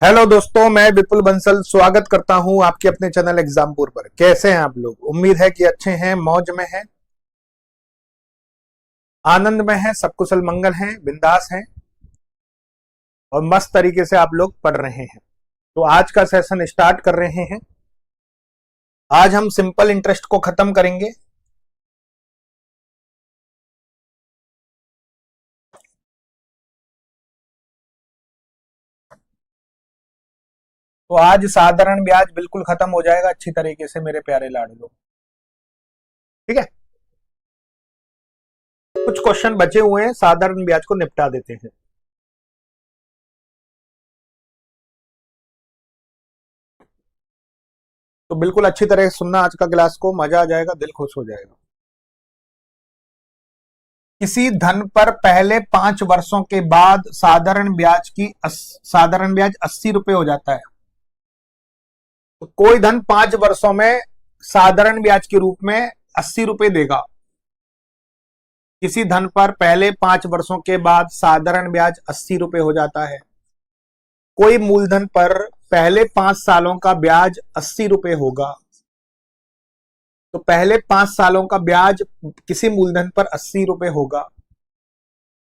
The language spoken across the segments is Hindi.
हेलो दोस्तों, मैं विपुल बंसल स्वागत करता हूं आपके अपने चैनल एग्जामपुर पर। कैसे हैं आप लोग? उम्मीद है कि अच्छे हैं, मौज में हैं, आनंद में हैं, सब कुशल मंगल हैं, बिंदास हैं और मस्त तरीके से आप लोग पढ़ रहे हैं। तो आज का सेशन स्टार्ट कर रहे हैं। आज हम सिंपल इंटरेस्ट को खत्म करेंगे। तो आज साधारण ब्याज बिल्कुल खत्म हो जाएगा अच्छी तरीके से मेरे प्यारे लाडलो। ठीक है, कुछ क्वेश्चन बचे हुए हैं, साधारण ब्याज को निपटा देते हैं। तो बिल्कुल अच्छी तरह से सुनना आज का क्लास को, मजा आ जाएगा, दिल खुश हो जाएगा। किसी धन पर पहले 5 वर्षों के बाद साधारण ब्याज 80 रुपए हो जाता है। तो कोई धन 5 वर्षों में साधारण ब्याज के रूप में 80 रुपए देगा। किसी धन पर पहले 5 वर्षों के बाद साधारण ब्याज 80 रुपए हो जाता है। कोई मूलधन पर पहले 5 सालों का ब्याज 80 रुपए होगा। तो पहले 5 सालों का ब्याज किसी मूलधन पर 80 रुपए होगा।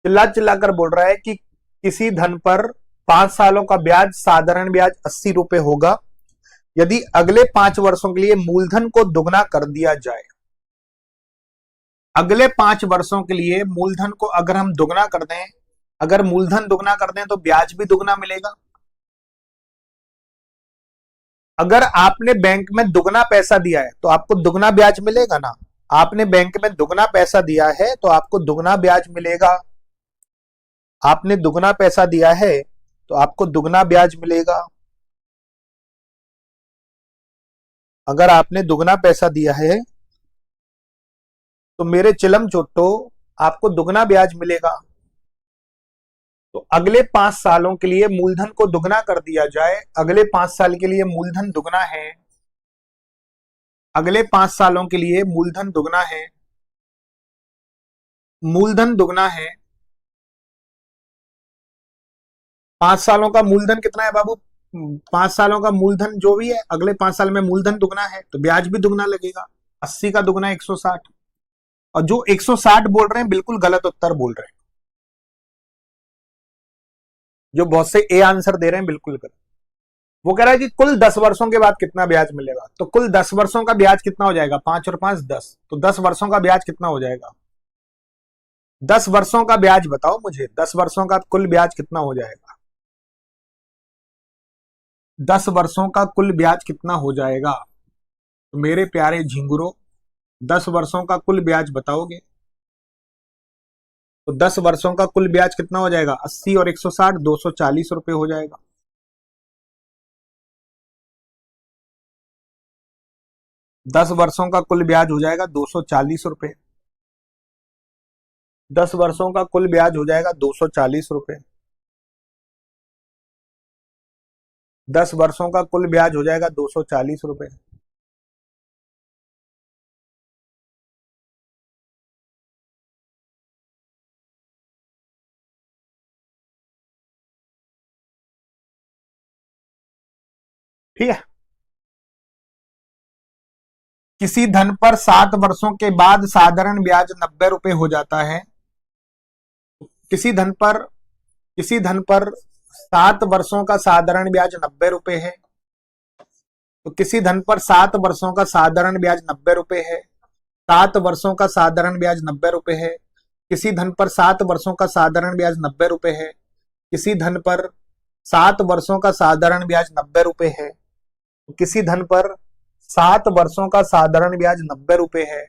चिल्ला चिल्लाकर बोल रहा है कि किसी धन पर 5 सालों का ब्याज साधारण ब्याज 80 रुपए होगा यदि अगले 5 वर्षों के लिए मूलधन को दुगना कर दिया जाए। अगले 5 वर्षों के लिए मूलधन को अगर हम दुगना कर दें, अगर मूलधन दुगना कर दें तो ब्याज भी दुगना मिलेगा। अगर आपने बैंक में दुगना पैसा दिया है तो आपको दुगना ब्याज मिलेगा ना। आपने बैंक में दुगना पैसा दिया है तो आपको दुगना ब्याज मिलेगा। आपने दुगना पैसा दिया है तो आपको दुगना ब्याज मिलेगा। अगर आपने दुगना पैसा दिया है तो मेरे चिलम चोट्टो आपको दुगना ब्याज मिलेगा। तो अगले 5 सालों के लिए मूलधन को दुगना कर दिया जाए। अगले 5 साल के लिए मूलधन दुगना है। अगले 5 सालों के लिए मूलधन दुगना है। मूलधन दुगना है। 5 सालों का मूलधन कितना है बाबू? 5 सालों का मूलधन जो भी है, अगले 5 साल में मूलधन दुगना है तो ब्याज भी दुगना लगेगा। 80 का दुगना 160। और जो 160 बोल रहे हैं बिल्कुल गलत उत्तर बोल रहे हैं। जो बहुत से ए आंसर दे रहे हैं बिल्कुल गलत। वो कह रहा है कि कुल 10 वर्षों के बाद कितना ब्याज मिलेगा। तो कुल 10 वर्षों का ब्याज कितना हो जाएगा? 5 और 5 10। तो 10 वर्षों का ब्याज कितना हो जाएगा? 10 वर्षों का ब्याज बताओ मुझे। 10 वर्षों का कुल ब्याज कितना हो जाएगा? 10 वर्षों का कुल ब्याज कितना हो जाएगा? तो मेरे प्यारे झिंगुरो, 10 वर्षों का कुल ब्याज बताओगे? तो 10 वर्षों का कुल ब्याज कितना हो जाएगा? 80 और 160 240 रुपए हो जाएगा। 10 वर्षों का कुल ब्याज हो जाएगा 240 रुपए। 10 वर्षों का कुल ब्याज हो जाएगा 240 रुपए। 10 वर्षों का कुल ब्याज हो जाएगा 240 रुपए। ठीक है। किसी धन पर 7 वर्षों के बाद साधारण ब्याज 90 रुपए हो जाता है। किसी धन पर किसी धन पर 7 वर्षों का साधारण ब्याज 90 रुपए है। तो किसी धन पर 7 वर्षों का साधारण ब्याज 90 रुपए है। 7 वर्षों का साधारण ब्याज 90 रुपए है। किसी धन पर 7 वर्षों का साधारण ब्याज 90 रुपए है। किसी धन पर 7 वर्षों का साधारण ब्याज 90 रुपए है। किसी धन पर 7 वर्षों का साधारण ब्याज 90 रुपए है।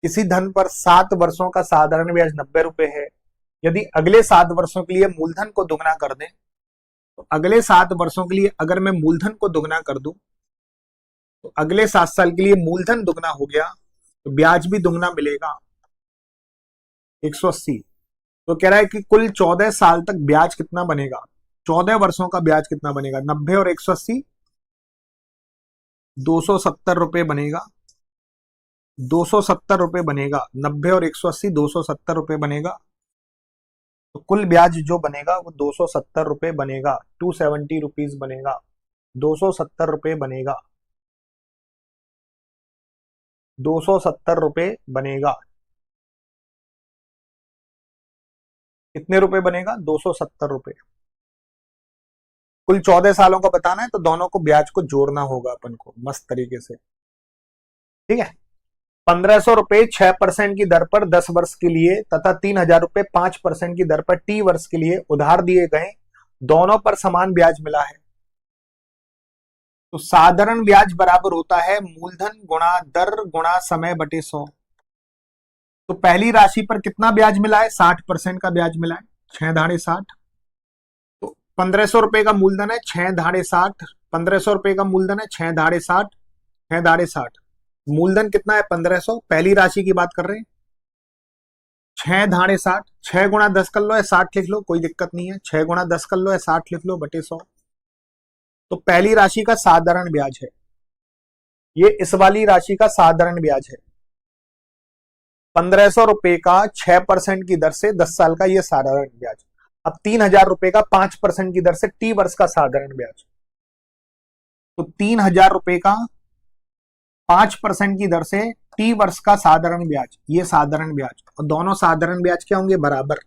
किसी धन पर 7 वर्षों का साधारण ब्याज 90 रुपए है। यदि अगले 7 वर्षों के लिए मूलधन को दुगना कर दें, तो अगले 7 वर्षों के लिए अगर मैं मूलधन को दुगना कर दूं तो अगले 7 साल के लिए मूलधन दुगना हो गया तो ब्याज भी दुगना मिलेगा 180। तो कह रहा है कि कुल 14 साल तक ब्याज कितना बनेगा? 14 वर्षों का ब्याज कितना बनेगा? 90 और 180 270 रुपए बनेगा। 270 रुपए बनेगा। 90 और 180 270 रुपए बनेगा। तो कुल ब्याज जो बनेगा वो 270 रुपए बनेगा, 270 रुपीज बनेगा, 270 रुपए बनेगा, 270 रुपए बनेगा। कितने रुपए बनेगा? 270 रुपए। कुल 14 सालों का बताना है तो दोनों को ब्याज को जोड़ना होगा अपन को मस्त तरीके से। ठीक है। 1500 रुपए 6% की दर पर 10 वर्ष के लिए तथा 3000 रुपए 5% की दर पर T वर्ष के लिए उधार दिए गए, दोनों पर समान ब्याज मिला है। तो साधारण ब्याज बराबर होता है मूलधन गुणा दर गुणा समय बटे 100। तो पहली राशि पर कितना ब्याज मिला है? 60% का ब्याज मिला है, 6 दाढ़े 60। तो 1500 रुपए का मूलधन है, 6 दाढ़े 60। 1500 रुपए का मूलधन है, 6 दाढ़े 60, 6 दाढ़े 60। मूलधन कितना है? 1500। पहली राशि की बात कर रहे हैं। 6 दाढ़े 60, 6 गुणा 10 कर लो या 60 लिख लो, कोई दिक्कत नहीं है। 6 गुणा 10 कर लो या 60 लिख लो बटे 100। तो पहली राशि का साधारण ब्याज है, ये इस वाली राशि का साधारण ब्याज है। 1500 रुपए का 6% की दर से 10 साल का ये साधारण ब्याज। अब 3000 रुपए का 5% की दर से T वर्ष का साधारण ब्याज। तो 3000 रुपए का 5% की दर से T वर्ष का साधारण ब्याज, ये साधारण ब्याज। और दोनों साधारण ब्याज क्या होंगे? बराबर।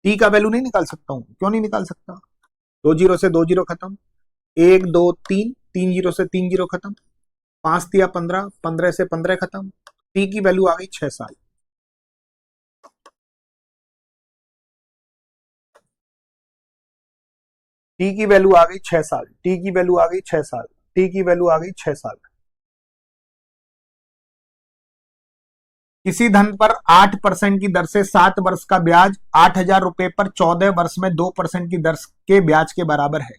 टी का वैल्यू नहीं निकाल सकता हूं? क्यों नहीं निकाल सकता? 2 जीरो से 2 जीरो खत्म, 1 2 3, 3 जीरो से 3 जीरो खत्म, 5 तिया 15, 15 से 15 खत्म। टी की वैल्यू आ गई 6 साल। टी की वैल्यू आ गई 6 साल, टी की वैल्यू आ गई 6 साल, टी की वैल्यू आ गई 6 साल। किसी धन पर 8% की दर से 7 वर्ष का ब्याज 8000 रुपए पर 14 वर्ष में 2% की दर के ब्याज के बराबर है।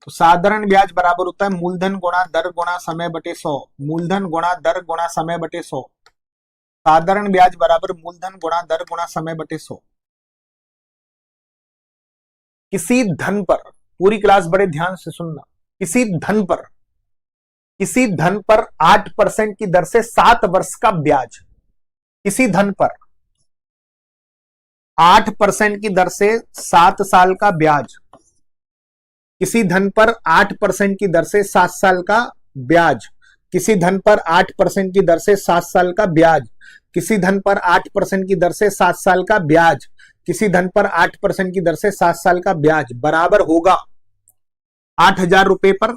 तो साधारण ब्याज बराबर होता है मूलधन गुणा दर गुणा समय बटे 100। मूलधन गुणा दर गुणा समय बटे 100। साधारण ब्याज बराबर मूलधन गुणा दर गुणा समय बटे 100। किसी धन पर, पूरी क्लास बड़े ध्यान से सुनना, किसी धन पर, किसी धन पर 8% की दर से 7 वर्ष का ब्याज, किसी धन पर 8% की दर से 7 साल का ब्याज, किसी धन पर 8% की दर से 7 साल का ब्याज, किसी धन पर 8% की दर से 7 साल का ब्याज, किसी धन पर 8% की दर से 7 साल का ब्याज, किसी धन पर 8% की दर से 7 साल का ब्याज बराबर होगा 8000 रुपए पर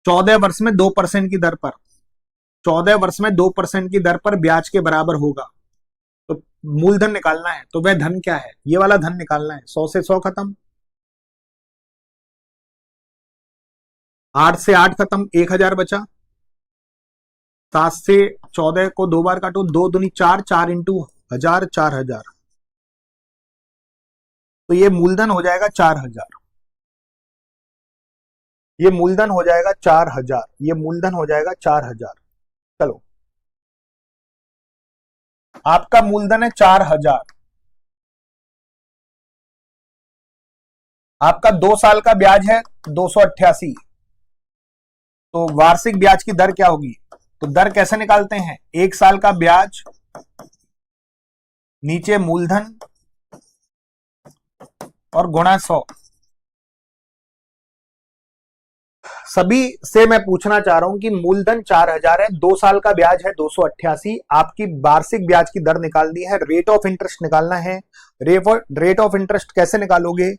14 वर्ष में 2% की दर पर, 14 वर्ष में 2% की दर पर ब्याज के बराबर होगा। तो मूलधन निकालना है, तो वह धन क्या है? ये वाला धन निकालना है। 100 से 100 खत्म, 8 से 8 खत्म, 1000 बचा। 7 से 14 को 2 बार काटो, 2 दूनी 4, 4 इंटू 1000, 4000। तो ये मूलधन हो जाएगा 4000। ये मूलधन हो जाएगा 4000, ये मूलधन हो जाएगा 4000। चलो, आपका मूलधन है 4000। आपका 2 साल का ब्याज है 288। तो वार्षिक ब्याज की दर क्या होगी? तो दर कैसे निकालते हैं? 1 साल का ब्याज नीचे मूलधन और गुणा 100। सभी से मैं पूछना चाह रहा हूं कि मूलधन 4000 है, 2 साल का ब्याज है 288, आपकी वार्षिक ब्याज की दर निकालनी है, रेट ऑफ इंटरेस्ट निकालना है। रेट ऑफ इंटरेस्ट कैसे निकालोगे?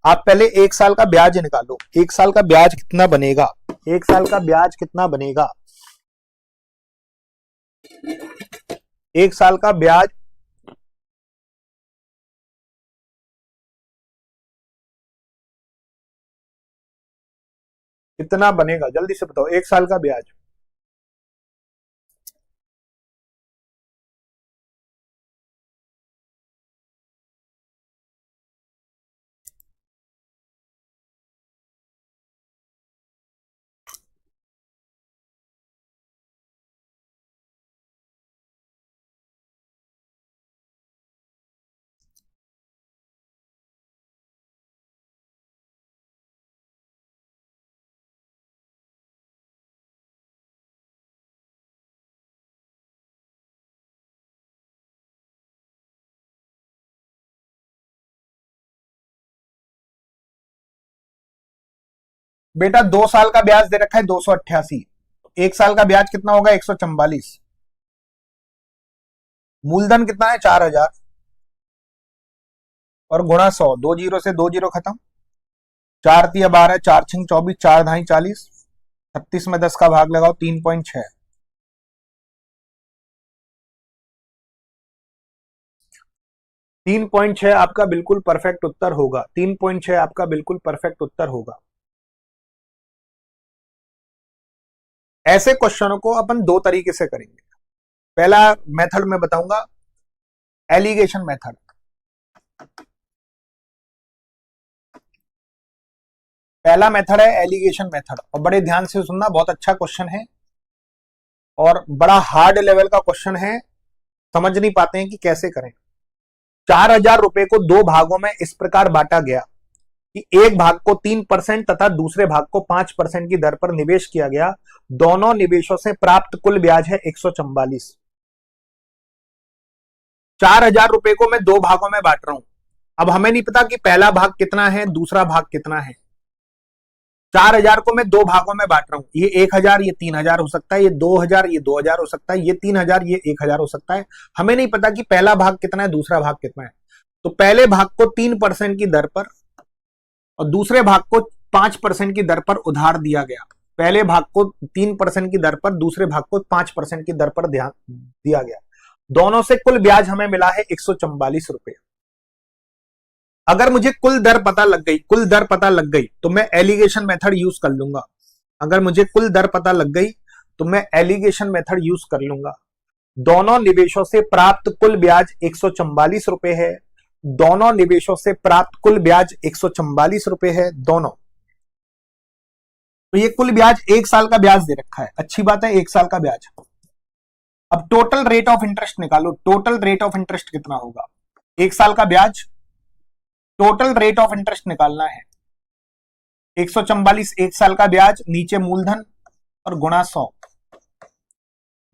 आप पहले 1 साल का ब्याज निकालो। 1 साल का ब्याज कितना बनेगा? 1 साल का ब्याज कितना बनेगा? 1 साल का ब्याज कितना बनेगा? जल्दी से बताओ, 1 साल का ब्याज। बेटा 2 साल का ब्याज दे रखा है 288, 1 साल का ब्याज कितना होगा 144, मूलधन कितना है 4000 और गुणा 100, 2 जीरो से 2 जीरो खत्म, 4×3 12, 4×6 24, 4×2 40, 36 में 10 का भाग लगाओ 3.6, 3.6 आपका बिल्कुल परफेक्ट उत्तर होगा, 3.6 आपका बिल्कुल परफेक्ट उत्तर होगा। ऐसे क्वेश्चनों को अपन दो तरीके से करेंगे। पहला मेथड मैं बताऊंगा एलिगेशन मेथड। पहला मेथड है एलिगेशन मेथड, और बड़े ध्यान से सुनना, बहुत अच्छा क्वेश्चन है और बड़ा हार्ड लेवल का क्वेश्चन है, समझ नहीं पाते हैं कि कैसे करें। 4000 रुपए को दो भागों में इस प्रकार बांटा गया कि एक भाग को 3% तथा दूसरे भाग को 5% की दर पर निवेश किया गया। दोनों निवेशों से प्राप्त कुल ब्याज है 144। 4000 रुपए को मैं दो भागों में बांट रहा हूं। अब हमें नहीं पता कि पहला भाग कितना है, दूसरा भाग कितना है। 4000 को मैं दो भागों में बांट रहा हूं, ये 1000, ये 3000 हो सकता है, ये 2000, ये 2000 हो सकता है, ये 3000, ये 1000 हो सकता है। हमें नहीं पता कि पहला भाग कितना है, दूसरा भाग कितना है। तो पहले भाग को 3% की दर पर और दूसरे भाग को 5% की दर पर उधार दिया गया। पहले भाग को 3% की दर पर, दूसरे भाग को 5% की दर पर ध्यान दिया गया। दोनों से कुल ब्याज हमें मिला है 144 रुपए। अगर मुझे कुल दर पता लग गई, कुल दर पता लग गई तो मैं एलिगेशन मेथड यूज कर लूंगा। अगर मुझे कुल दर पता लग गई तो मैं एलिगेशन मेथड यूज कर लूंगा। दोनों निवेशों से प्राप्त कुल ब्याज 144 रुपए है। दोनों निवेशों से प्राप्त कुल ब्याज 144 रुपए है दोनों। तो ये कुल ब्याज 1 साल का ब्याज दे रखा है, अच्छी बात है, 1 साल का ब्याज। अब टोटल रेट ऑफ इंटरेस्ट निकालो, टोटल रेट ऑफ इंटरेस्ट कितना होगा। 1 साल का ब्याज, टोटल रेट ऑफ इंटरेस्ट निकालना है 144, 1 साल का ब्याज, नीचे मूलधन और गुणा 100,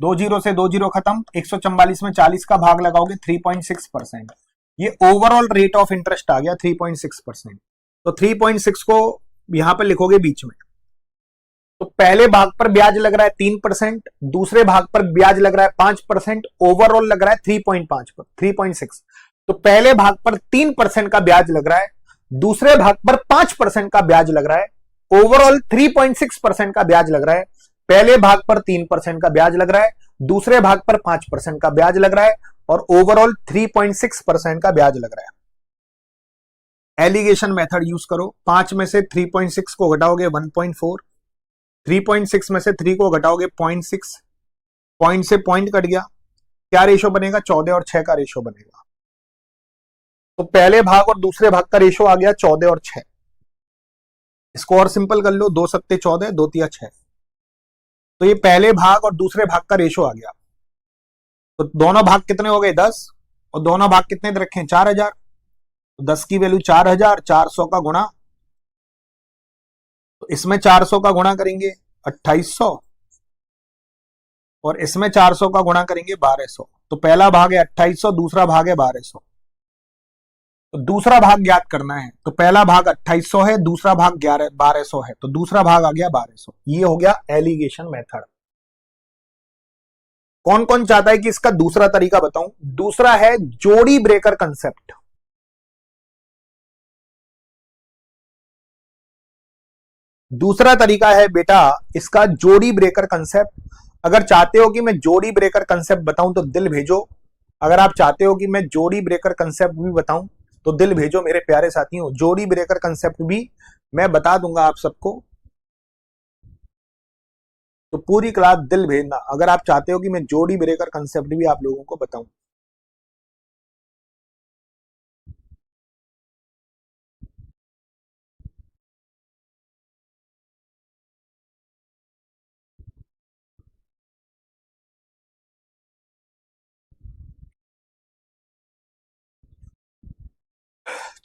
2 जीरो से 2 जीरो खत्म, 144 में 40 का भाग लगाओगे 3.6%। ये ओवरऑल रेट ऑफ इंटरेस्ट आ गया 3.6%। तो 3.6 को यहां पर लिखोगे बीच में। तो पहले भाग पर ब्याज लग रहा है 3%, दूसरे भाग पर ब्याज लग रहा है 5%, ओवरऑल लग रहा है 3.5 पर 3.6। तो पहले भाग पर 3% का ब्याज लग रहा है, दूसरे भाग पर 5% का ब्याज लग रहा है, ओवरऑल 3.6% का ब्याज लग रहा है। पहले भाग पर 3% का ब्याज लग रहा है, दूसरे भाग पर 5% का ब्याज लग रहा है और ओवरऑल 3.6% का ब्याज लग रहा है। एलिगेशन मेथड यूज करो, 5 में से 3.6 को घटाओगे 1.4, 3.6 में से 3 को घटाओगे 0.6, पॉइंट से पॉइंट कट गया, क्या रेशो बनेगा, 14 और 6 का रेशो बनेगा। तो पहले भाग और दूसरे भाग का रेशो आ गया 14 और 6। इसको और सिंपल कर लो, 2 सत्ते 14, 2 तिया 6। तो ये पहले भाग और दूसरे भाग का रेशो आ गया। तो दोनों भाग कितने हो गए 10, और दोनों भाग कितने दे रखे हैं 4000। तो 10 की वैल्यू 4000, 400 का गुणा, तो इसमें 400 का गुणा करेंगे 2800 और इसमें 400 का गुणा करेंगे 1200। तो पहला भाग है 2800, दूसरा भाग है 1200। तो दूसरा भाग ज्ञात करना है। तो पहला भाग 2800 है, दूसरा भाग 1200 है, तो दूसरा भाग आ गया 1200। ये हो गया एलिगेशन मेथड। कौन कौन चाहता है कि इसका दूसरा तरीका बताऊं। दूसरा है जोड़ी ब्रेकर कंसेप्ट। दूसरा तरीका है बेटा इसका जोड़ी ब्रेकर कंसेप्ट। अगर चाहते हो कि मैं जोड़ी ब्रेकर कंसेप्ट बताऊं तो दिल भेजो। अगर आप चाहते हो कि मैं जोड़ी ब्रेकर कंसेप्ट भी बताऊं तो दिल भेजो मेरे प्यारे साथियों। जोड़ी ब्रेकर कंसेप्ट भी मैं बता दूंगा आप सबको, तो पूरी क्लास दिल भेजना अगर आप चाहते हो कि मैं जोड़ी ब्रेकर कंसेप्ट भी आप लोगों को बताऊं।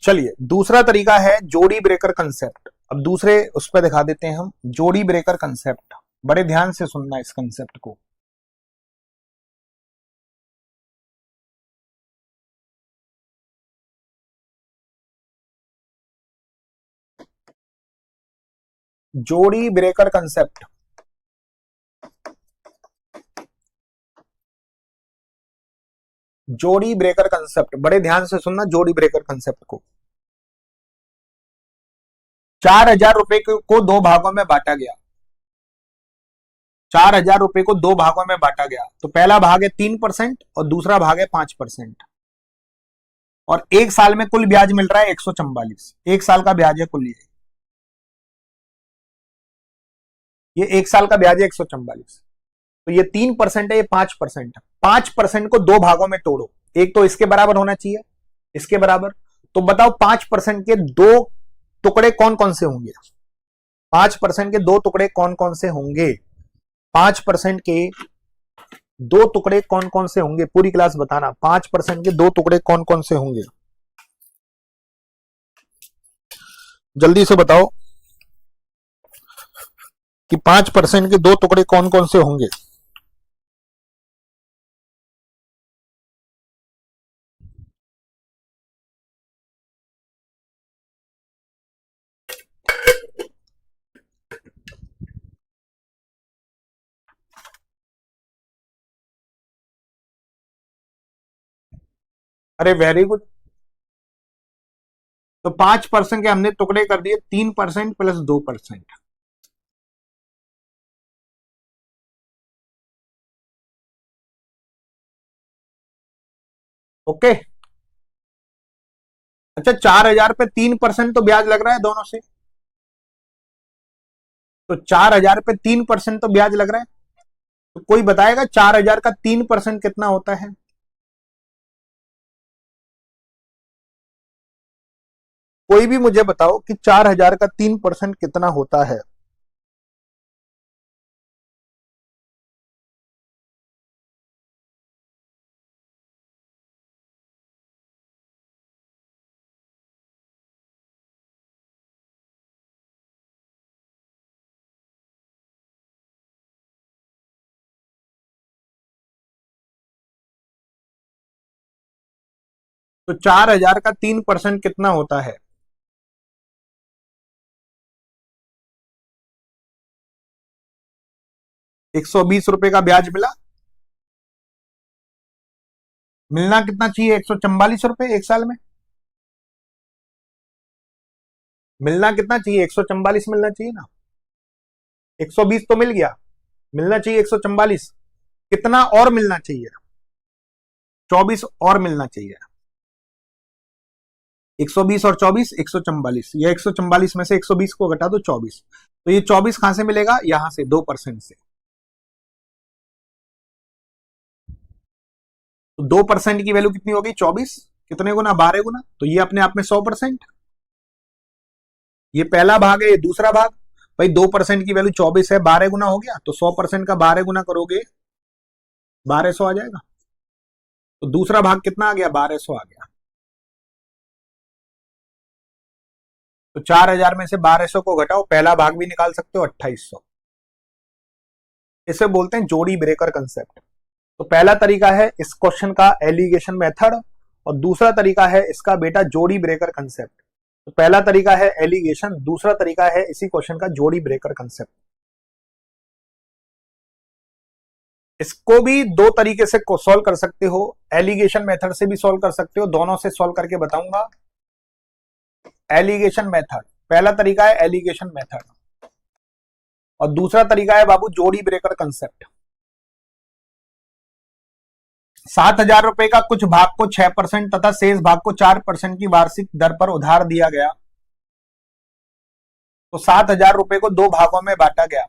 चलिए दूसरा तरीका है जोड़ी ब्रेकर कंसेप्ट। अब दूसरे उस पर दिखा देते हैं हम जोड़ी ब्रेकर कंसेप्ट। बड़े ध्यान से सुनना इस कंसेप्ट को। जोड़ी ब्रेकर कंसेप्ट, जोड़ी ब्रेकर कंसेप्ट, बड़े ध्यान से सुनना जोड़ी ब्रेकर कंसेप्ट को। 4,000 रुपए को दो भागों में बांटा गया, 4,000 रुपए को दो भागों में बांटा गया। तो पहला भाग है 3% और दूसरा भाग है 5%। और एक साल में कुल ब्याज मिल रहा है 144, एक साल का ब्याज है कुल, ये एक साल का ब्याज है 144। तो ये 3% है, ये 5% है। 5% को दो भागों में तोड़ो, एक तो इसके बराबर होना चाहिए, इसके बराबर। तो बताओ 5% के दो टुकड़े कौन कौन से होंगे? 5% के दो टुकड़े कौन कौन से होंगे? 5% के दो टुकड़े कौन कौन से होंगे? पूरी क्लास बताना, 5% के दो टुकड़े कौन कौन से होंगे? जल्दी से बताओ कि 5% के दो टुकड़े कौन कौन से होंगे? अरे वेरी गुड। तो 5% के हमने टुकड़े कर दिए, 3% प्लस 2%। ओके। अच्छा, 4,000 पे 3% तो ब्याज लग रहा है दोनों से, तो 4,000 पे 3% तो ब्याज लग रहा है। तो कोई बताएगा 4,000 का 3% कितना होता है? कोई भी मुझे बताओ कि 4,000 का 3% कितना होता है? तो 4,000 का 3% कितना होता है? 120 रुपए का ब्याज मिला। मिलना कितना चाहिए? 144 रुपए एक साल में। मिलना कितना चाहिए? 144 मिलना चाहिए ना। 120 तो मिल गया, मिलना चाहिए 144। कितना और मिलना चाहिए? 24 और मिलना चाहिए। 120 और 24 144, या 144 में से 120 को घटा दो 24। तो ये 24 कहां से मिलेगा? यहां से 2% से। तो 2% की वैल्यू कितनी होगी? 24। कितने गुना? 12 गुना। तो ये अपने आप में 100%। ये पहला भाग है, ये दूसरा भाग। भाई 2% की वैल्यू 24 है, 12 गुना हो गया, तो 100% का 12 गुना करोगे 1200 आ जाएगा। तो दूसरा भाग कितना आ गया? 1200 आ गया। तो 4,000 में से 1200 को घटाओ, पहला भाग भी निकाल सकते हो 2800। इसे बोलते हैं जोड़ी ब्रेकर कंसेप्ट। तो पहला तरीका है इस क्वेश्चन का एलिगेशन मेथड, और दूसरा तरीका है इसका बेटा जोड़ी ब्रेकर कंसेप्ट। तो पहला तरीका है एलिगेशन, दूसरा तरीका है इसी क्वेश्चन का जोड़ी ब्रेकर कंसेप्ट। इसको भी दो तरीके से सॉल्व कर सकते हो, एलिगेशन मेथड से भी सॉल्व कर सकते हो, दोनों से सॉल्व करके बताऊंगा। एलिगेशन मेथड, पहला तरीका है एलिगेशन मेथड, और दूसरा तरीका है बाबू जोड़ी ब्रेकर कंसेप्ट। 7,000 रुपए का कुछ भाग को 6% तथा शेष भाग को 4% की वार्षिक दर पर उधार दिया गया। तो 7,000 रुपए को दो भागों में बांटा गया।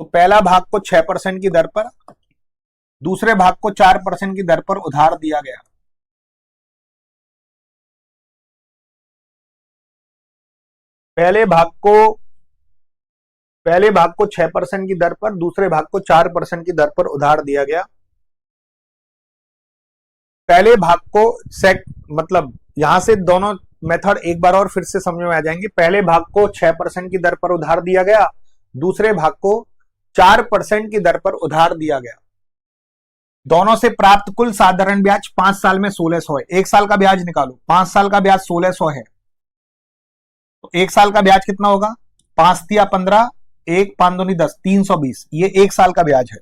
तो पहला भाग को 6% की दर पर, दूसरे भाग को 4% की दर पर उधार दिया गया। पहले भाग को 6% की दर पर, दूसरे भाग को 4% की दर पर उधार दिया गया। पहले भाग को मतलब यहां से दोनों मेथड एक बार और फिर से समझ में आ जाएंगे। पहले भाग को 6% की दर पर उधार दिया गया, दूसरे भाग को 4% की दर पर उधार दिया गया। दोनों से प्राप्त कुल साधारण ब्याज 5 साल में 1600 है। एक साल का ब्याज निकालो, 5 साल का ब्याज 1600 है। तो 1 साल का ब्याज कितना होगा? 5 तिया 15, 1 5 दूनी 10, 320। ये 1 साल का ब्याज है।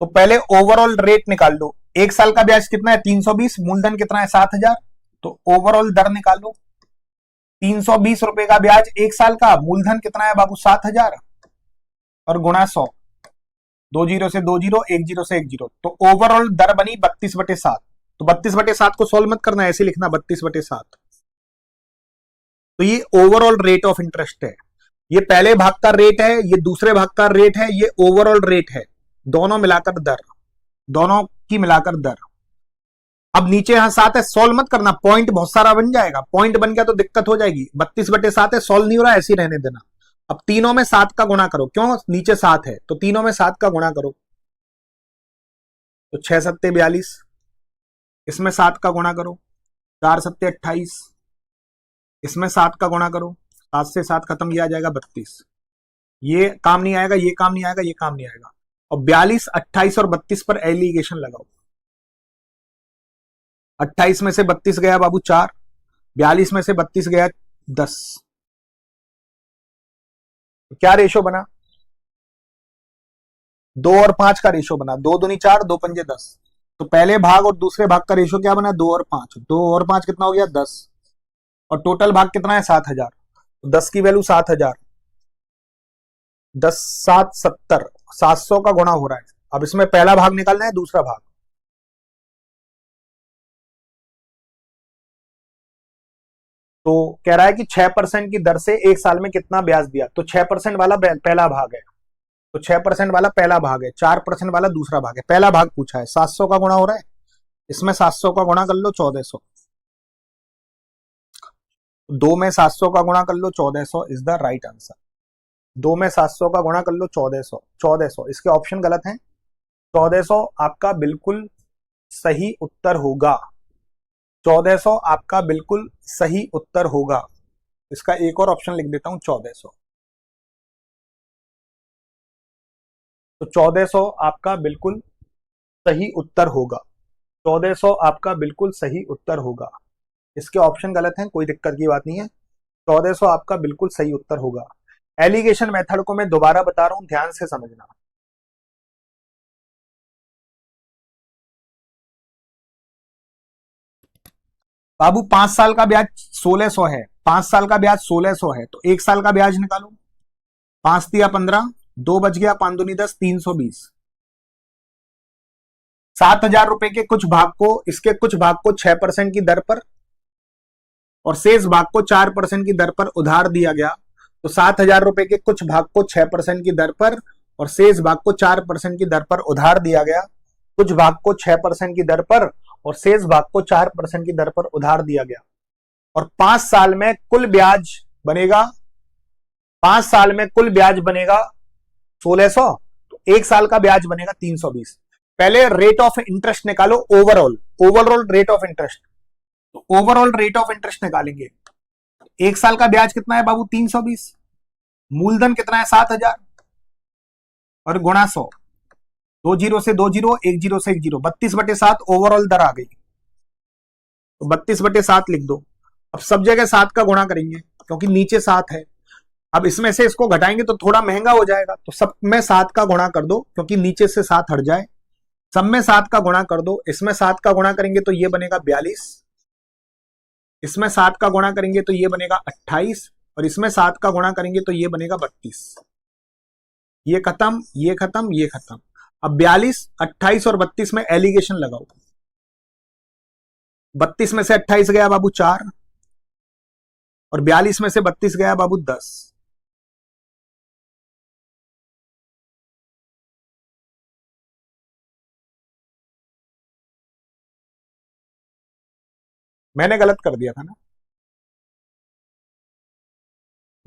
तो पहले ओवरऑल रेट निकाल लो। 1 साल का ब्याज कितना है? 320। मूलधन कितना है? 7000। तो ओवरऑल दर निकालो। 320 रुपए का ब्याज 1 साल का, मूलधन कितना है बाबू? 7000 और गुणा 100। 2 जीरो से 2 जीरो, 1 जीरो से 1 जीरो। तो ओवरऑल दर बनी 32/7। तो 32/7 को सोल्व मत करना, ऐसे लिखना 32/7। तो ये ओवरऑल रेट ऑफ इंटरेस्ट है। ये पहले भाग का रेट है, ये दूसरे भाग का रेट है, ये ओवरऑल रेट है। दोनों मिलाकर दर, दोनों की मिलाकर दर। अब नीचे यहां 7 है, सोल्व मत करना, पॉइंट बहुत सारा बन जाएगा। पॉइंट बन गया तो दिक्कत हो जाएगी। 32/7 है, सोल्व नहीं हो रहा, ऐसे ही रहने देना। अब तीनों में 7 का गुणा करो, क्यों? नीचे 7 है तो तीनों में 7 का गुणा करो। तो 6 सत्ते 42, इसमें 7 का गुणा करो। 4 सत्ते 28, इसमें 7 का गुणा करो। 7 से 7 खत्म, किया जाएगा 32। ये काम नहीं आएगा, ये काम नहीं आएगा, ये काम नहीं आएगा। और 42, 28 और 32 पर एलिगेशन लगाओ। 28 में से 32 गया बाबू 4, 42 में से 32 गया 10। तो क्या रेशो बना? 2 और 5 का रेशो बना। 2 दूनी 4, 2 पंजे 10। तो पहले भाग और दूसरे भाग का रेशो क्या बना? 2 और 5। 2 और 5 कितना हो गया? 10। और टोटल भाग कितना है? 7000। तो 10 की वैल्यू 7000। 10 7 70, 700 का गुणा हो रहा है। अब इसमें पहला भाग निकालना है, दूसरा भाग। तो कह रहा है कि 6% की दर से 1 साल में कितना ब्याज दिया। तो 6% वाला पहला भाग है, तो 6% वाला पहला भाग है, 4% वाला दूसरा भाग है। पहला भाग पूछा है, 700 का गुणा हो रहा है, इसमें 700 का गुणा कर लो 1400। 2 में 700 का गुणा कर लो 1400 इज द राइट आंसर। 2 में 700 का गुणा कर लो 1400। 1400 इसके ऑप्शन गलत हैं। 1400 आपका बिल्कुल सही उत्तर होगा। 1400 आपका बिल्कुल सही उत्तर होगा। इसका एक और ऑप्शन लिख देता हूं, 1400। तो 1400 आपका बिल्कुल सही उत्तर होगा। 1400 आपका बिल्कुल सही उत्तर होगा। इसके ऑप्शन गलत हैं, कोई दिक्कत की बात नहीं है। 1400 आपका बिल्कुल सही उत्तर होगा। एलिगेशन मेथड को मैं दोबारा बता रहा हूं, ध्यान से समझना। बाबू 5 साल का ब्याज 1600 है, 5 साल का ब्याज 1600 है, तो 1 साल का ब्याज निकालो। 5 दिया 15, 2 बच गया, 5 दूनी 10, 320। 7000 रुपए के कुछ भाग को, इसके कुछ भाग को 6% की दर पर और शेष भाग को 4% की दर पर उधार दिया गया। तो 7000 रुपए के कुछ भाग को 6% की दर पर और शेष भाग को 4% की दर पर उधार दिया गया। कुछ भाग को 6% की दर पर और शेष भाग को 4% की दर पर उधार दिया गया। और 5 साल में कुल ब्याज बनेगा, 5 साल में कुल ब्याज बनेगा 1600, तो 1 साल का ब्याज बनेगा 320। पहले रेट ऑफ इंटरेस्ट निकालो, overall, overall rate of interest. तो ओवरऑल रेट ऑफ इंटरेस्ट निकालेंगे। 1 साल का ब्याज कितना है बाबू? 320। मूलधन कितना है? 7000 और गुणा 100। 2 जीरो से 2 जीरो, 1 जीरो से 1 जीरो। 32/7 ओवरऑल दर आ गई, तो 32/7 लिख दो। अब सब जगह 7 का गुणा करेंगे क्योंकि नीचे 7 है। अब इसमें से इसको घटाएंगे तो थोड़ा महंगा हो जाएगा, तो सब में 7 का गुणा कर दो क्योंकि नीचे से 7 हट जाए। सब में 7 का गुणा कर दो, इसमें 7 का गुणा करेंगे तो ये बनेगा 42, इसमें 7 का गुणा करेंगे तो ये बनेगा 28 और इसमें 7 का गुणा करेंगे तो ये बनेगा 32। ये खत्म, ये खत्म, ये खत्म। अब 42, 28 और 32 में एलिगेशन लगाओ। 32 में से 28 गया बाबू 4 और 42 में से 32 गया बाबू 10। मैंने गलत कर दिया था ना।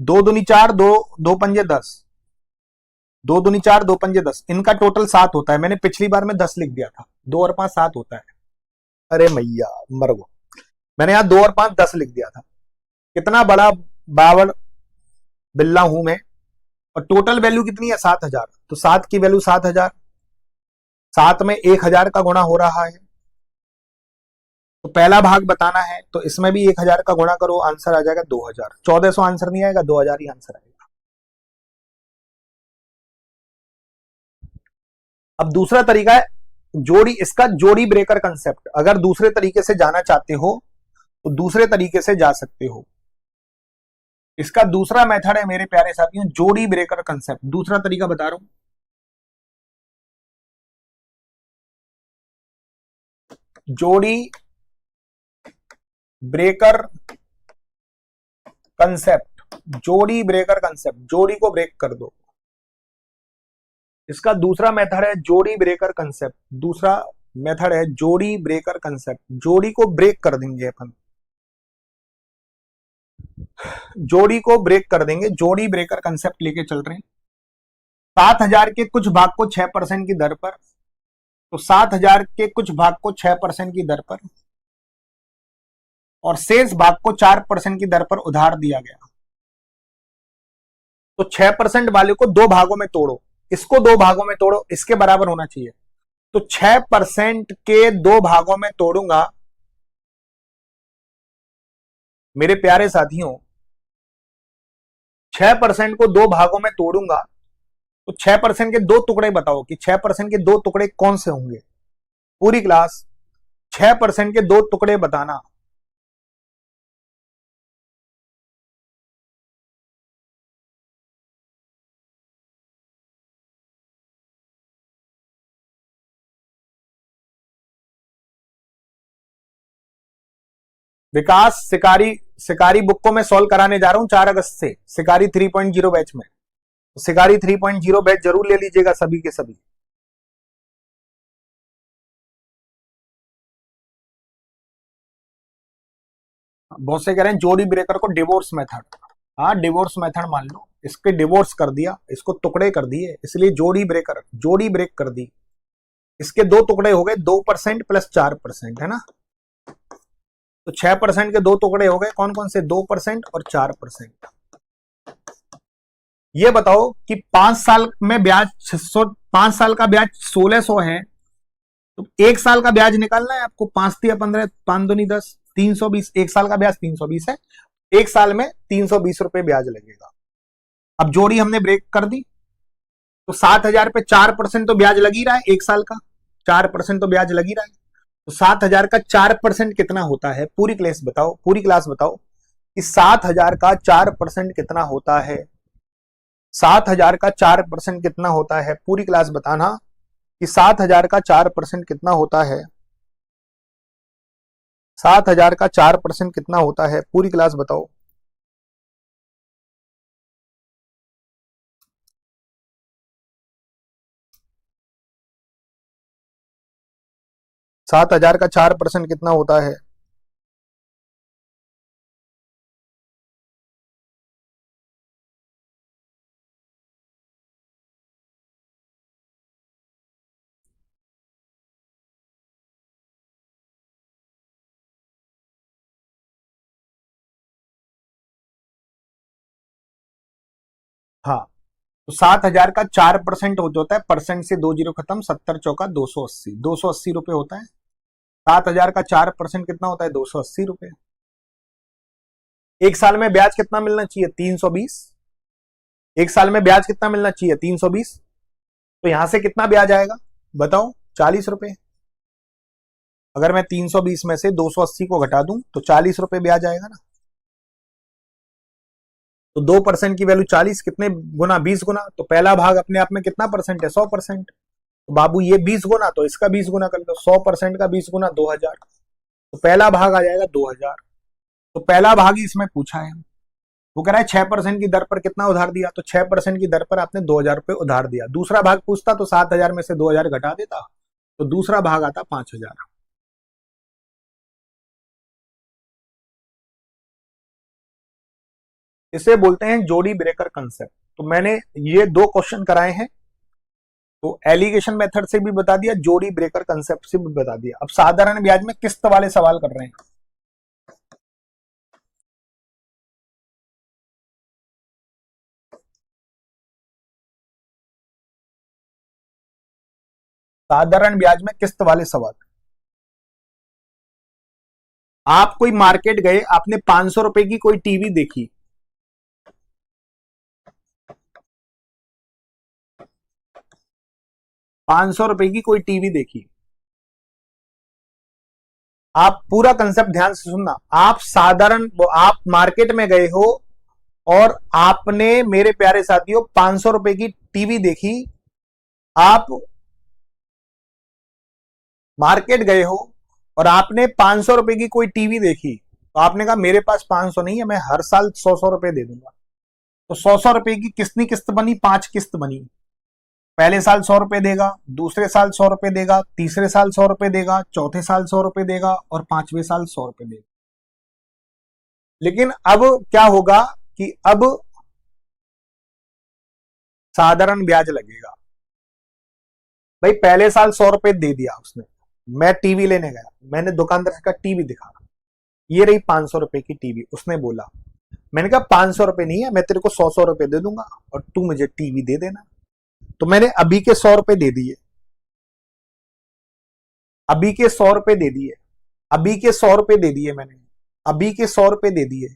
2 दूनी 4, 2 2 पंजे 10, 2 दूनी 4, 2 पंजे 10। इनका टोटल 7 होता है। मैंने पिछली बार में 10 लिख दिया था। 2 और 5 7 होता है। अरे मैया मर गो, मैंने यहां 2 और 5 10 लिख दिया था। कितना बड़ा बावड़ बिल्ला हूं मैं। और टोटल वैल्यू कितनी है? 7000। तो 7 की वैल्यू 7000, 7 में 1000 का गुणा हो रहा है तो पहला भाग बताना है, तो इसमें भी 1000 का गुणा करो, आंसर आ जाएगा 2000। 1400 आंसर नहीं आएगा, 2000 ही आंसर आएगा। अब दूसरा तरीका है जोड़ी, इसका जोड़ी ब्रेकर कंसेप्ट। अगर दूसरे तरीके से जाना चाहते हो तो दूसरे तरीके से जा सकते हो। इसका दूसरा मेथड है मेरे प्यारे साथियों, जोड़ी ब्रेकर कंसेप्ट। दूसरा तरीका बता रहा हूं, जोड़ी ब्रेकर कंसेप्ट। जोड़ी ब्रेकर कंसेप्ट, जोड़ी को ब्रेक कर दो। इसका दूसरा मेथड है जोड़ी ब्रेकर कंसेप्ट। दूसरा मेथड है जोड़ी ब्रेकर कंसेप्ट। जोड़ी को ब्रेक कर देंगे अपन, जोड़ी को ब्रेक कर देंगे, जोड़ी ब्रेकर कंसेप्ट लेके चल रहे हैं। 7000 के कुछ भाग को 6% की दर पर, तो 7000 के कुछ भाग को 6% की दर पर और शेष भाग को 4% की दर पर उधार दिया गया। तो 6% वाले को दो भागों में तोड़ो, इसको दो भागों में तोड़ो, इसके बराबर होना चाहिए। तो 6% के दो भागों में तोड़ूंगा मेरे प्यारे साथियों, 6% को दो भागों में तोड़ूंगा तो 6% के दो टुकड़े बताओ कि 6% के दो टुकड़े कौन से होंगे। पूरी क्लास 6% के दो टुकड़े बताना। विकास शिकारी, शिकारी बुक को मैं सॉल्व कराने जा रहा हूं 4 अगस्त से, शिकारी 3.0 बैच में। शिकारी 3.0 बैच जरूर ले लीजिएगा सभी के सभी। बहुत से कह रहे हैं जोड़ी ब्रेकर को डिवोर्स मेथड। हाँ डिवोर्स मेथड मान लो, इसके डिवोर्स कर दिया, इसको टुकड़े कर दिए, इसलिए जोड़ी ब्रेकर, जोड़ी ब्रेक कर दी। इसके दो टुकड़े हो गए, 2% प्लस 4%, है ना। तो 6% के दो टुकड़े हो गए, कौन कौन से, 2% और 4%। ये बताओ कि 5 साल में ब्याज 600, 5 साल का ब्याज 1600 है, तो एक साल का ब्याज निकालना है आपको। 5 या 15, 5 दूनी 10, 320। एक साल का ब्याज 320 है, एक साल में 320 रुपए ब्याज लगेगा। अब जोड़ी हमने ब्रेक कर दी, तो 7000 पे 4% तो ब्याज लग ही रहा है, एक साल का 4% तो ब्याज लग ही रहा है। तो 7000 का 4% कितना होता है, पूरी क्लास बताओ, पूरी क्लास बताओ कि 7000 का 4% कितना होता है। 7000 का 4% कितना होता है, पूरी क्लास बताना कि 7000 का 4% कितना होता है। 7000 का 4% कितना होता है, पूरी क्लास बताओ। सात हजार का 4% कितना होता है। हाँ, तो 7000 का 4% हो जाता है, परसेंट से 2 जीरो खत्म, 70 चौका 280, 280 रुपए होता है। 7000 का 4% कितना होता है, 280 रुपए। एक साल में ब्याज कितना मिलना चाहिए, 320। एक साल में ब्याज कितना मिलना चाहिए, 320। तो यहां से कितना ब्याज आएगा बताओ, 40 रुपए। अगर मैं 320 में से 280 को घटा दूं तो 40 रुपए ब्याज आएगा ना। तो 2% की वैल्यू 40, कितने गुना, 20 गुना। तो पहला भाग अपने आप में कितना परसेंट है, 100%। तो बाबू ये 20 गुना, तो इसका 20 गुना कर लो, 100% का 20 गुना 2000। तो पहला भाग आ जाएगा 2000। तो पहला भाग ही इसमें पूछा है। वो कह रहा है 6% की दर पर कितना उधार दिया, तो 6% की दर पर आपने 2000 रुपए उधार दिया। दूसरा भाग पूछता तो 7000 में से 2000 घटा देता, तो दूसरा भाग आता 5000। इसे बोलते हैं जोड़ी ब्रेकर कंसेप्ट। तो मैंने ये दो क्वेश्चन कराए हैं, तो एलिगेशन मेथड से भी बता दिया, जोड़ी ब्रेकर कंसेप्ट से भी बता दिया। अब साधारण ब्याज में किस्त वाले सवाल कर रहे हैं। साधारण ब्याज में किस्त वाले सवाल। आप कोई मार्केट गए, आपने 500 रुपए की कोई टीवी देखी, 500 रुपए की कोई टीवी देखी। आप पूरा कंसेप्ट ध्यान से सुनना। आप साधारण, आप मार्केट में गए हो और आपने, मेरे प्यारे साथियों, 500 रुपए की टीवी देखी। आप मार्केट गए हो और आपने 500 रुपए की कोई टीवी देखी, तो आपने कहा मेरे पास 500 नहीं है, मैं हर साल 100 100 रुपए दे दूंगा। तो 100 100 रुपए की कितनी किस्त बनी? 5 किस्त बनी। पहले साल 100 रुपए देगा, दूसरे साल 100 रुपए देगा, तीसरे साल 100 रुपए देगा, चौथे साल 100 रुपए देगा और 5वें साल 100 रुपए देगा। लेकिन अब क्या होगा कि अब साधारण ब्याज लगेगा। भाई पहले साल 100 रुपए दे दिया उसने, मैं टीवी लेने गया, मैंने दुकानदार से कहा टीवी दिखा, ये रही 500 रुपए की टीवी। उसने बोला, मैंने कहा 500 रुपए नहीं है, मैं तेरे को 100 100 रुपए दे दूंगा और तू मुझे टीवी दे देना। तो मैंने अभी के 100 रुपए दे दिए, अभी के 100 रुपए दे दिए, अभी के 100 रुपए दे दिए मैंने, अभी के 100 रुपए दे दिए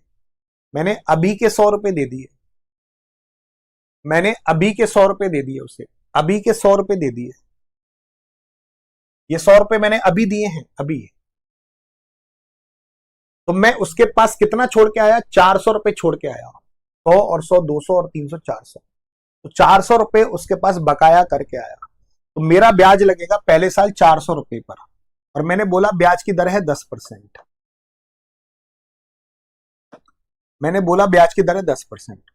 मैंने, अभी के 100 रुपए दे दिए मैंने, अभी के 100 रुपए दे दिए उसे, अभी के 100 रुपए दे दिए। ये 100 रुपए मैंने अभी दिए हैं, अभी। तो मैं उसके पास कितना छोड़ के आया? 400 रुपए छोड़ के आया। 100 और 100, 200 और 300, 400। तो 400 रुपए उसके पास बकाया करके आया। तो मेरा ब्याज लगेगा पहले साल 400 रुपए पर, और मैंने बोला ब्याज की दर है 10%। मैंने बोला ब्याज की दर है 10%।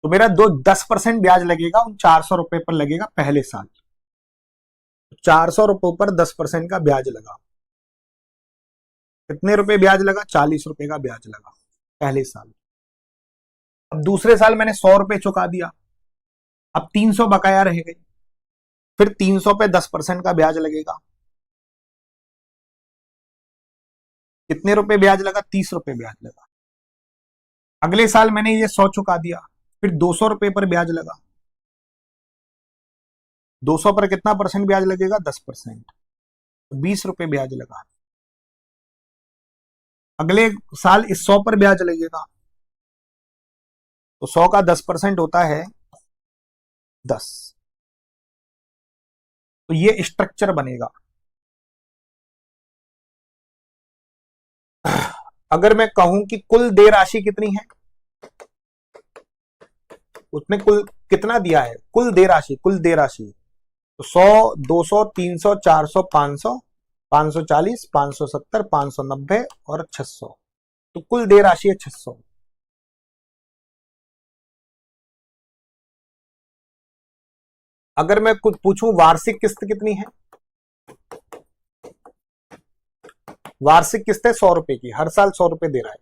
तो मेरा 10% ब्याज लगेगा उन 400 रुपए पर, लगेगा पहले साल। 400 रुपए पर 10% का ब्याज लगा। कितने रुपए ब्याज लगा? 40 रुपए का ब्याज लगा पहले साल। अब दूसरे साल मैंने 100 रुपए चुका दिया, अब 300 बकाया रह गई। फिर 300 पे 10% का ब्याज लगेगा। कितने रुपए ब्याज लगा? 30 रुपए ब्याज लगा। अगले साल मैंने ये 100 चुका दिया, फिर 200 रुपए पर ब्याज लगा। 200 पर कितना परसेंट ब्याज लगेगा? 10%। 20 रुपए ब्याज लगा। अगले साल इस 100 पर ब्याज लगेगा, तो 100 का 10% होता है 10। तो ये स्ट्रक्चर बनेगा। अगर मैं कहूं कि कुल देय राशि कितनी है, उसने कुल कितना दिया है? कुल देय राशि, कुल देय राशि तो 100, 200, 300, 400, 500, 540, 570, 590 और 600। तो कुल देय राशि है 600। अगर मैं कुछ पूछूं वार्षिक किस्त कितनी है? वार्षिक किस्त है 100 रुपए की, हर साल 100 रुपए दे रहा है।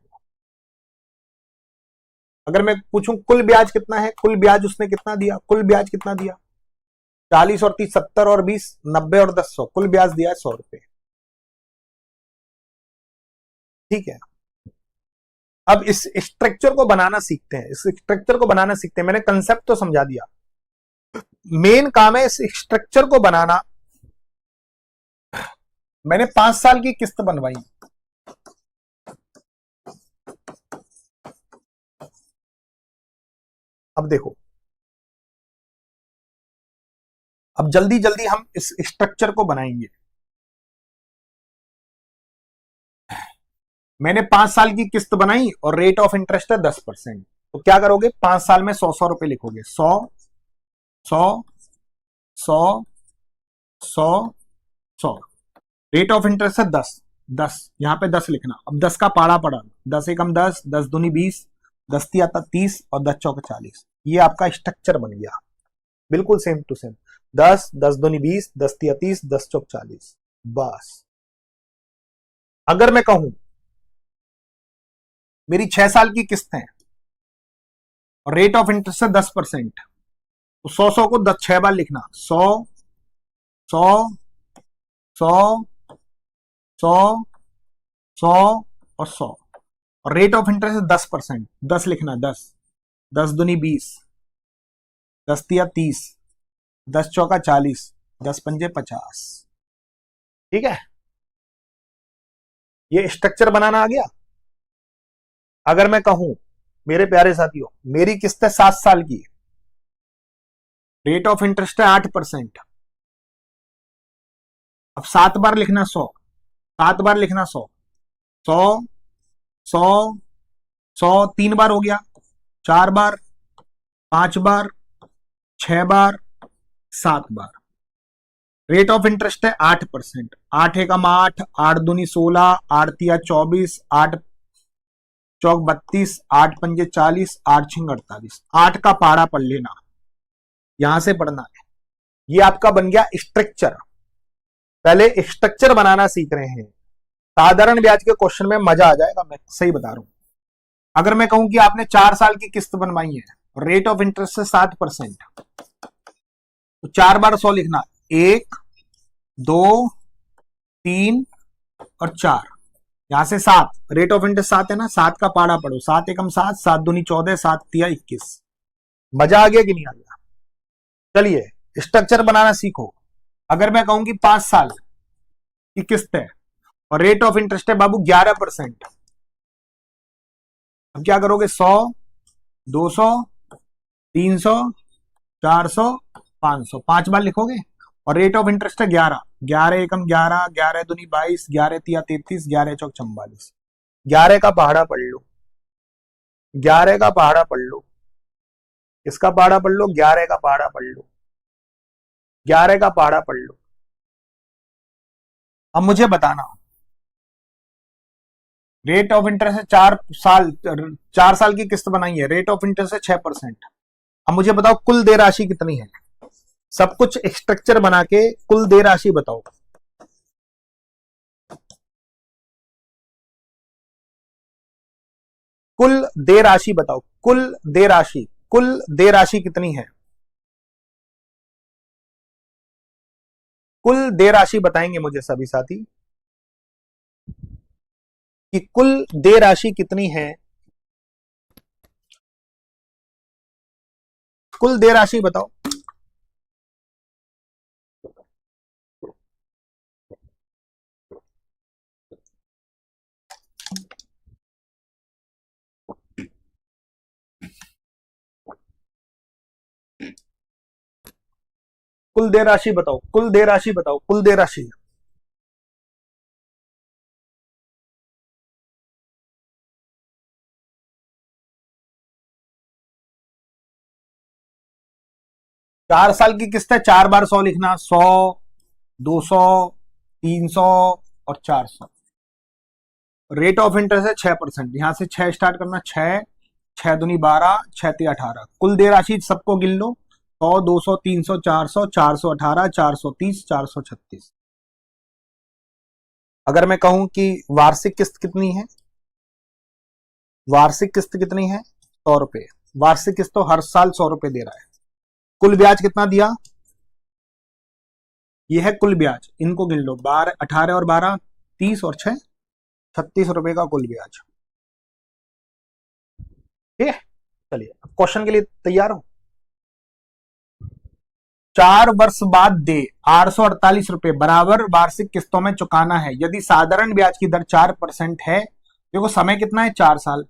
अगर मैं पूछूं कुल ब्याज कितना है, कुल ब्याज उसने कितना दिया? कुल ब्याज कितना दिया? 40 और 30, 70 और 20, 90 और 10, 100। कुल ब्याज दिया है 100 रुपए। ठीक है। अब इस स्ट्रक्चर को बनाना सीखते हैं, इस स्ट्रक्चर को बनाना सीखते हैं। मैंने कंसेप्ट तो समझा दिया, मेन काम है इस स्ट्रक्चर को बनाना। मैंने 5 साल की किस्त बनवाई, अब देखो, अब जल्दी जल्दी हम इस स्ट्रक्चर को बनाएंगे। मैंने 5 साल की किस्त बनाई और रेट ऑफ इंटरेस्ट है 10%। तो क्या करोगे? 5 साल में 100 100 रुपए लिखोगे। 100, 100, 100, 100, 100। रेट ऑफ इंटरेस्ट है 10, 10 यहां पे 10 लिखना। अब 10 का पाड़ा पड़ा, 10 एकम 10, 10 दूनी 20, 10 तिया 30 और 10 चौक 40। ये आपका स्ट्रक्चर बन गया, बिल्कुल सेम टू सेम। 10, 10 दूनी 20, 10 तिया 30, 10 चौक 40। बस। अगर मैं कहूं मेरी 6 साल की किस्त है और रेट ऑफ इंटरेस्ट है 10%, तो 100 को 6 बार लिखना। 100, 100, 100, 100, 100 और 100। और रेट ऑफ इंटरेस्ट है 10%, 10 लिखना। 10, 10 दूनी 20, 10 तिया 30, 10 चौका 40, 10 पंजे 50। ठीक है। ये स्ट्रक्चर बनाना आ गया। अगर मैं कहूं मेरे प्यारे साथियों, मेरी किस्त है 7 साल की, रेट ऑफ इंटरेस्ट है 8%। अब 7 बार लिखना 100, 7 बार लिखना 100, 100, 100, 100, 3 बार हो गया, 4 बार, 5 बार, 6 बार, 7 बार। रेट ऑफ इंटरेस्ट है 8%। 8 एकम 8, 8 दूनी 16, 8 तिया 24, 8 चौक 32, 8 पंजे 40, 8 छिंग 48। 8 का पहाड़ा पढ़ लेना, यहां से पढ़ना है। ये आपका बन गया स्ट्रक्चर। पहले स्ट्रक्चर बनाना सीख रहे हैं, साधारण ब्याज के क्वेश्चन में मजा आ जाएगा, मैं सही बता रहा हूं। अगर मैं कहूं कि आपने 4 साल की किस्त बनवाई है, रेट ऑफ इंटरेस्ट है 7%, तो 4 बार 100 लिखना, 1, 2, 3 और 4, यहां से 7, रेट ऑफ इंटरेस्ट 7 है ना, 7 का पाड़ा पढ़ो, 7 एकम 7, 7 दूनी 14, 7 तिया 21। मजा आ गया कि नहीं आ गया? चलिए स्ट्रक्चर बनाना सीखो। अगर मैं कहूं कि 5 साल की किस्त है और रेट ऑफ इंटरेस्ट है बाबू 11%, अब क्या करोगे? 100, 200, 300, 400, 500, 5 बार लिखोगे और रेट ऑफ इंटरेस्ट है 11, 11 एकम 11, 11 दूनी 22, 11 तिया 33, 11 चौक 44। 11 का पहाड़ा पढ़ लो, 11 का पहाड़ा पढ़ लो, इसका पहाड़ा पढ़ लो, 11 का पहाड़ा पढ़ लो, 11 का पहाड़ा पढ़ लो। अब मुझे बताना, रेट ऑफ इंटरेस्ट है 4 साल की किस्त बनाई है, रेट ऑफ इंटरेस्ट है 6%। अब मुझे बताओ कुल देय राशि कितनी है? सब कुछ स्ट्रक्चर बना के कुल देय राशि बताओ। कुल देय राशि बताओ, कुल देय राशि, कुल देय राशि कितनी है? कुल देय राशि बताएंगे मुझे सभी साथी कि कुल देय राशि कितनी है। कुल देय राशि बताओ। कुल देय राशि बताओ, कुल देय राशि बताओ, कुल देय राशि। चार साल की किस्त है, 4 बार 100 लिखना, 100, 200, 300 और 400। रेट ऑफ इंटरेस्ट है 6%, यहां से 6 स्टार्ट करना, 6, 6 दूनी 12, 6 तिया 18। कुल देय राशि सबको गिन लो, 100, 200, 300, 400, 418, 430, 436। अगर मैं कहूं कि वार्षिक किस्त कितनी है, वार्षिक किस्त कितनी है? 100 रुपए। वार्षिक किस्त तो हर साल 100 रुपए दे रहा है। कुल ब्याज कितना दिया? यह है कुल ब्याज, इनको गिन लो, 12, 18 और 12, 30 और 6, 36 रुपए का कुल ब्याज। ठीक है, चलिए अब क्वेश्चन के लिए तैयार हो। 4 वर्ष बाद दे 848 रुपए बराबर वार्षिक किस्तों में चुकाना है यदि साधारण ब्याज की दर 4% है। देखो समय कितना है? 4 साल,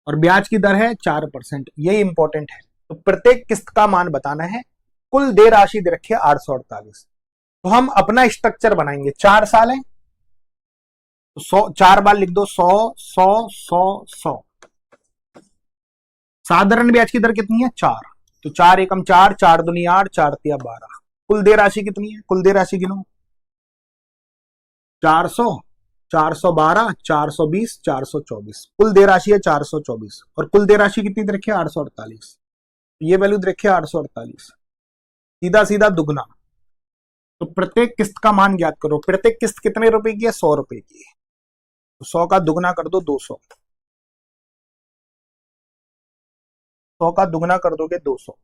और ब्याज की दर है 4%, ये इंपॉर्टेंट है। तो प्रत्येक किस्त का मान बताना है। कुल देय राशि दे रखी है 848। तो हम अपना स्ट्रक्चर बनाएंगे। 4 साल है तो 100, 4 बार लिख दो, 100, 100, 100, 100। साधारण ब्याज की दर कितनी है? 4, तो 4 एकम 4, 4 दूनी 8, 4 तिया 12। कुल देय राशि कितनी है? कुल देय राशि गिनो, 400, 412, 420, 424। कुल देय राशि है 424 और कुल देय राशि कितनी दे रखी है? 848। ये वैल्यू दे रखी है 848, सीधा सीधा दुगना। तो प्रत्येक किस्त का मान ज्ञात करो। प्रत्येक किस्त कितने रुपए की है? 100 रुपए की है, तो 100 का दुगना कर दो 200, 100 का दुगना कर दोगे 200।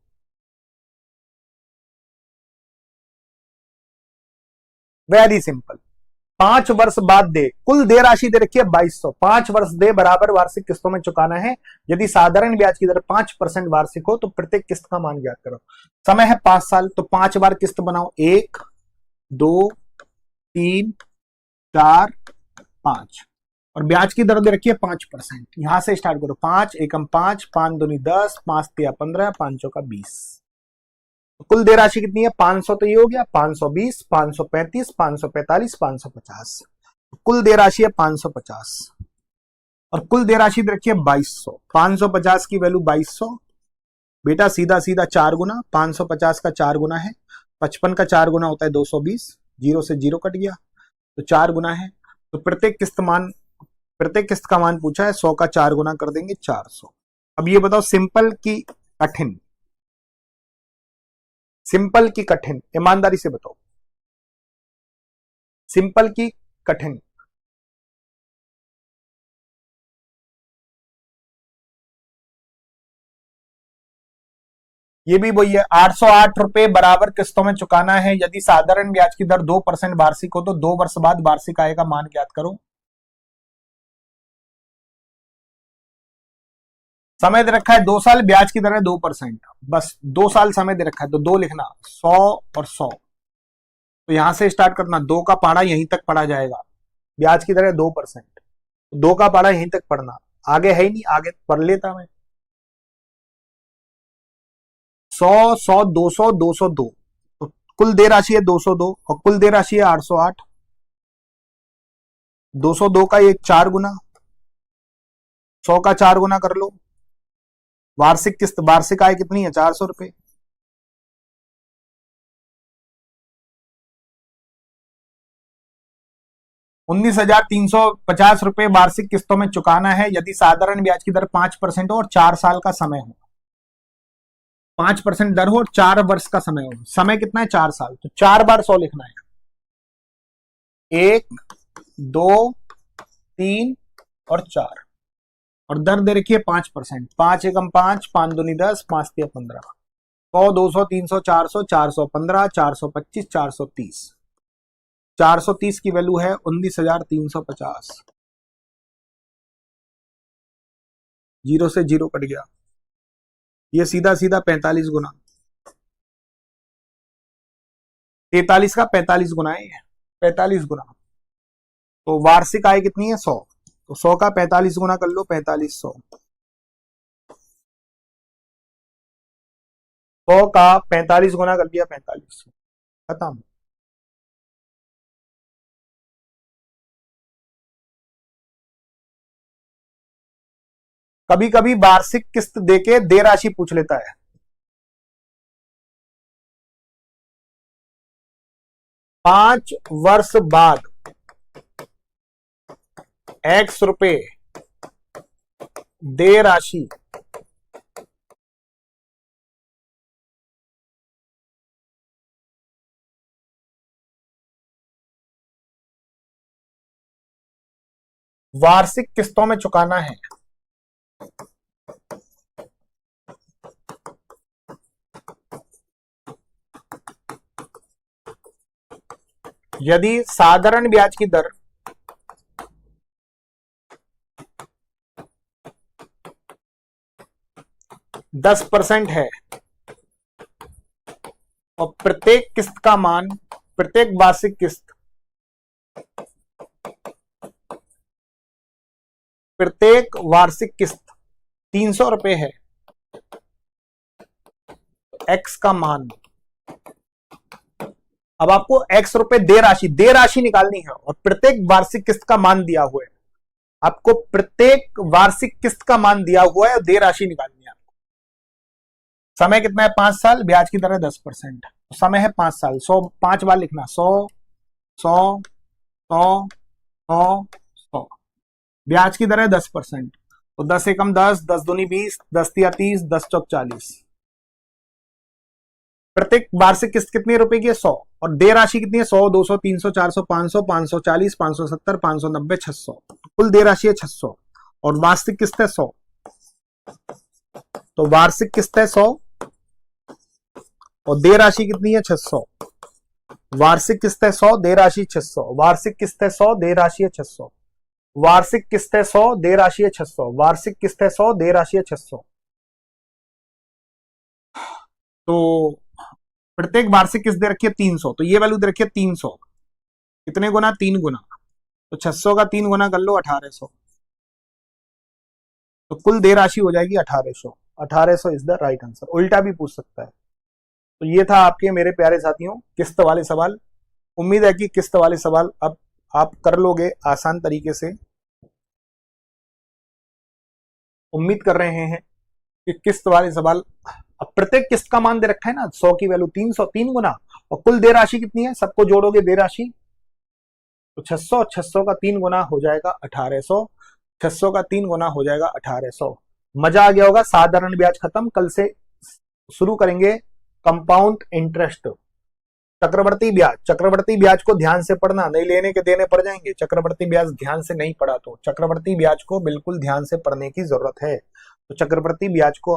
Very simple. 5 वर्ष बाद दे, कुल देय राशि दे रखी है 2200। 5 वर्ष दे बराबर वार्षिक किस्तों में चुकाना है यदि साधारण ब्याज की दर 5% वार्षिक हो। तो प्रत्येक किस्त का मान ज्ञात करो। समय है 5 साल, तो 5 बार किस्त बनाओ, 1, 2, 3, 4, 5 और ब्याज की दर दे रखी है 5%। यहां से स्टार्ट करो, 5 एकम 5, 5 दूनी 10, 5 तिया 15, 5 चौका 20। तो कुल देय राशि कितनी है? 500 तो ये हो गया, 520, 535, 545, 550। कुल देय राशि है 550 और कुल देय राशि दे रखी है 2200। 550 की वैल्यू 2200, बेटा सीधा सीधा 4 गुना, 550 का 4 गुना है 55 का 4 गुना होता है 220, जीरो से जीरो कट गया तो 4 गुना है। तो प्रत्येक किस्त का मान पूछा है, 100 का 4 गुना कर देंगे 400। अब ये बताओ सिंपल की कठिन? सिंपल की कठिन? ईमानदारी से बताओ, सिंपल की कठिन? ये भी वही है, 808 रुपए बराबर किस्तों में चुकाना है। यदि साधारण ब्याज की दर 2% वार्षिक हो तो 2 वर्ष बाद वार्षिक आय का मान ज्ञात करो। समय दे रखा है 2 साल, ब्याज की दर है 2%, बस 2 साल समय दे रखा है तो 2 लिखना, 100 और 100। तो यहां से स्टार्ट करना, 2 का पाड़ा यहीं तक पढ़ा जाएगा, ब्याज की दर है 2%, 2 का पाड़ा यहीं तक पढ़ना, आगे है ही नहीं, आगे पढ़ लेता मैं। 100 100 200 202, तो कुल देय राशि है 202 और कुल देय राशि है 808। 202 का ये 4 गुना, 100 का 4 गुना कर लो, वार्षिक किस्त वार्षिक आय कितनी है? 400 रुपए। ₹19,350 वार्षिक किस्तों में चुकाना है यदि साधारण ब्याज की दर 5% हो और 4 साल का समय हो। 5% दर हो और 4 वर्ष का समय हो। समय कितना है? 4 साल, तो 4 बार 100 लिखना है, 1 2 3 और 4 और दर दे रखी है 5%। 5 एकम 5, 5 दूनी 10, 5 तिया 15, 100 200 300 400 415 425 430। 430 की वैल्यू है 19,350, जीरो से जीरो कट गया, ये सीधा सीधा 45 गुना, 43 का 45 गुना है, 45 गुना। तो वार्षिक आय कितनी है? 100, तो 100 का 45 गुना कर लो, 4500। 100 का 45 गुना कर दिया, 4500, खत्म। कभी कभी वार्षिक किस्त देके देय राशि पूछ लेता है। 5 वर्ष बाद X रुपए देय राशि वार्षिक किस्तों में चुकाना है। यदि साधारण ब्याज की दर 10% है और प्रत्येक किस्त का मान, प्रत्येक वार्षिक किस्त, प्रत्येक वार्षिक किस्त 300 रुपए है, एक्स का मान, अब आपको एक्स रुपए दे राशि निकालनी है और प्रत्येक वार्षिक किस्त का मान दिया हुआ है। आपको प्रत्येक वार्षिक किस्त का मान दिया हुआ है और दे राशि निकालनी है। समय कितना है? 5 साल, ब्याज की दर है 10%, तो समय है 5 साल। 100 5 बार लिखना, 100 100 100 100 100, ब्याज की दर है 10%, तो 10 एकम 10, 10 दूनी 20, 10 तिया 30, 10 चौक 40। प्रत्येक वार्षिक किस्त कितनी रुपए की है? 100 और देय राशि कितनी है? 100 200 300 400 500 540 570 590 600, कुल देय राशि है 600 और वार्षिक किस्त है 100, तो वार्षिक किस्त है 100 और देय राशि कितनी है? 600। वार्षिक किस्त है 100, देय राशि 600, वार्षिक किस्त है 100, देय राशि है 600, वार्षिक किस्त है 100, देय राशि है 600, वार्षिक किस्त है 100, देय राशि है 600। तो प्रत्येक वार्षिक किस्त दे रखी है 300, तो ये वैल्यू दे रखी है 300, कितने गुना? 3 गुना, तो 600 का 3 गुना कर लो 1800, तो कुल देय राशि हो जाएगी 1800। 1800 इज द राइट आंसर। उल्टा भी पूछ सकता है। तो ये था आपके मेरे प्यारे साथियों किस्त वाले सवाल। उम्मीद है कि किस्त वाले सवाल अब आप कर लोगे आसान तरीके से। उम्मीद कर रहे हैं कि किस्त वाले सवाल, अब प्रत्येक किस्त का मान दे रखा है ना, 100 की वैल्यू 300, 3 गुना, और कुल देय राशि कितनी है, सबको जोड़ोगे देय राशि, तो 600, 600 का 3 गुना हो जाएगा 1800, 600 का 3 गुना हो जाएगा 1800। मजा आ गया होगा। साधारण ब्याज खत्म, कल से शुरू करेंगे कंपाउंड इंटरेस्ट, चक्रवर्ती ब्याज। चक्रवर्ती ब्याज को ध्यान से पढ़ना, नहीं लेने के देने पड़ जाएंगे। चक्रवर्ती ब्याज ध्यान से नहीं पढ़ा तो चक्रवर्ती ब्याज को बिल्कुल ध्यान से पढ़ने की जरूरत है। तो चक्रवर्ती ब्याज को